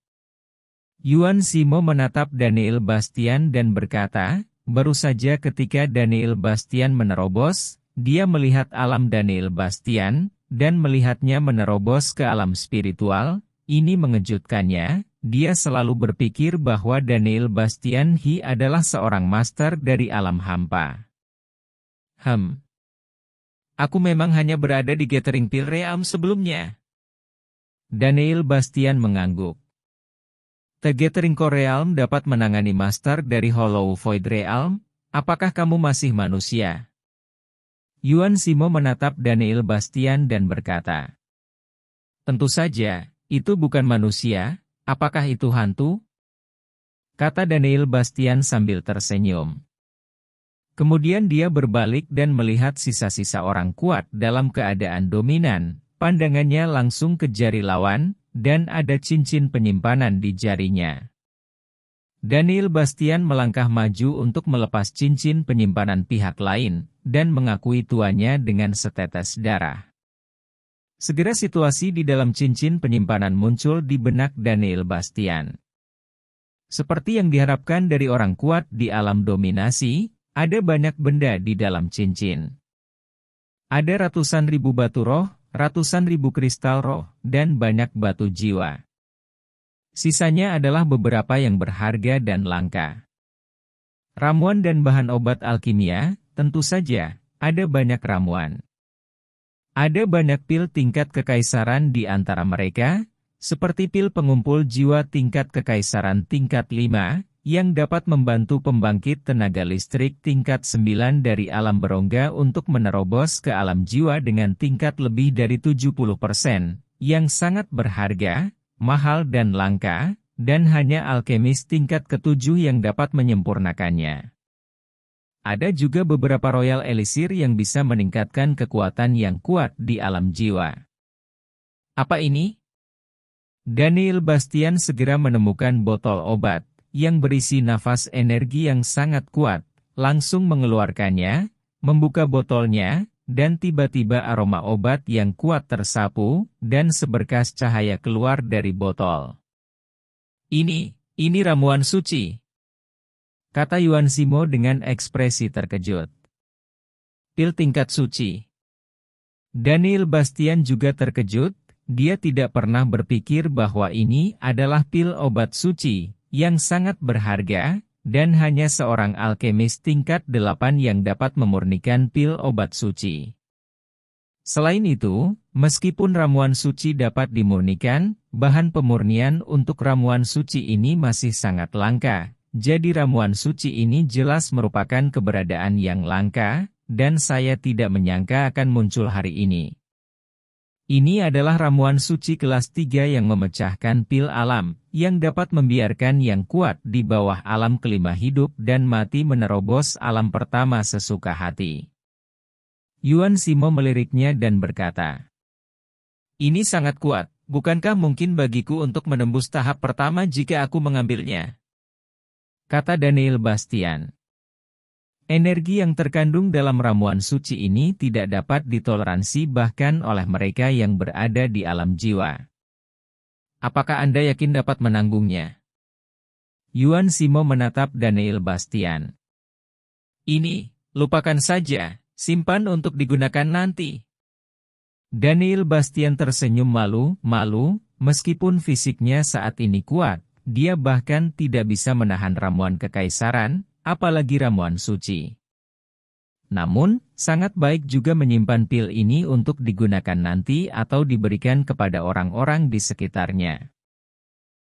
Yuan Zimo menatap Daniel Bastian dan berkata, baru saja ketika Daniel Bastian menerobos, dia melihat alam Daniel Bastian, dan melihatnya menerobos ke alam spiritual. Ini mengejutkannya, dia selalu berpikir bahwa Daniel Bastian adalah seorang master dari alam hampa. Aku memang hanya berada di Gathering Pil Realm sebelumnya. Daniel Bastian mengangguk. The Gathering Core Realm dapat menangani master dari Hollow Void Realm, apakah kamu masih manusia? Yuan Zimo menatap Daniel Bastian dan berkata, tentu saja, itu bukan manusia, apakah itu hantu? Kata Daniel Bastian sambil tersenyum. Kemudian dia berbalik dan melihat sisa-sisa orang kuat dalam keadaan dominan, pandangannya langsung ke jari lawan, dan ada cincin penyimpanan di jarinya. Daniel Bastian melangkah maju untuk melepas cincin penyimpanan pihak lain, dan mengakui tuannya dengan setetes darah. Segera situasi di dalam cincin penyimpanan muncul di benak Daniel Bastian. Seperti yang diharapkan dari orang kuat di alam dominasi, ada banyak benda di dalam cincin. Ada ratusan ribu batu roh, ratusan ribu kristal roh, dan banyak batu jiwa. Sisanya adalah beberapa yang berharga dan langka. Ramuan dan bahan obat alkimia, tentu saja, ada banyak ramuan. Ada banyak pil tingkat kekaisaran di antara mereka, seperti pil pengumpul jiwa tingkat kekaisaran tingkat 5, yang dapat membantu pembangkit tenaga listrik tingkat 9 dari alam berongga untuk menerobos ke alam jiwa dengan tingkat lebih dari 70%, yang sangat berharga, mahal dan langka, dan hanya alkemis tingkat ke-7 yang dapat menyempurnakannya. Ada juga beberapa Royal Elixir yang bisa meningkatkan kekuatan yang kuat di alam jiwa. Apa ini? Daniel Bastian segera menemukan botol obat, yang berisi nafas energi yang sangat kuat, langsung mengeluarkannya, membuka botolnya, dan tiba-tiba aroma obat yang kuat tersapu, dan seberkas cahaya keluar dari botol. Ini ramuan suci. Kata Yuan Zimo dengan ekspresi terkejut. Pil tingkat suci. Daniel Bastian juga terkejut, dia tidak pernah berpikir bahwa ini adalah pil obat suci, yang sangat berharga, dan hanya seorang alkemis tingkat 8 yang dapat memurnikan pil obat suci. Selain itu, meskipun ramuan suci dapat dimurnikan, bahan pemurnian untuk ramuan suci ini masih sangat langka. Jadi ramuan suci ini jelas merupakan keberadaan yang langka, dan saya tidak menyangka akan muncul hari ini. Ini adalah ramuan suci kelas 3 yang memecahkan pil alam, yang dapat membiarkan yang kuat di bawah alam kelima hidup dan mati menerobos alam pertama sesuka hati. Yuan Zimo meliriknya dan berkata, ini sangat kuat, bukankah mungkin bagiku untuk menembus tahap pertama jika aku mengambilnya? Kata Daniel Bastian. Energi yang terkandung dalam ramuan suci ini tidak dapat ditoleransi bahkan oleh mereka yang berada di alam jiwa. Apakah Anda yakin dapat menanggungnya? Yuan Zimo menatap Daniel Bastian. Ini, lupakan saja, simpan untuk digunakan nanti. Daniel Bastian tersenyum malu, meskipun fisiknya saat ini kuat. Dia bahkan tidak bisa menahan ramuan kekaisaran, apalagi ramuan suci. Namun, sangat baik juga menyimpan pil ini untuk digunakan nanti atau diberikan kepada orang-orang di sekitarnya.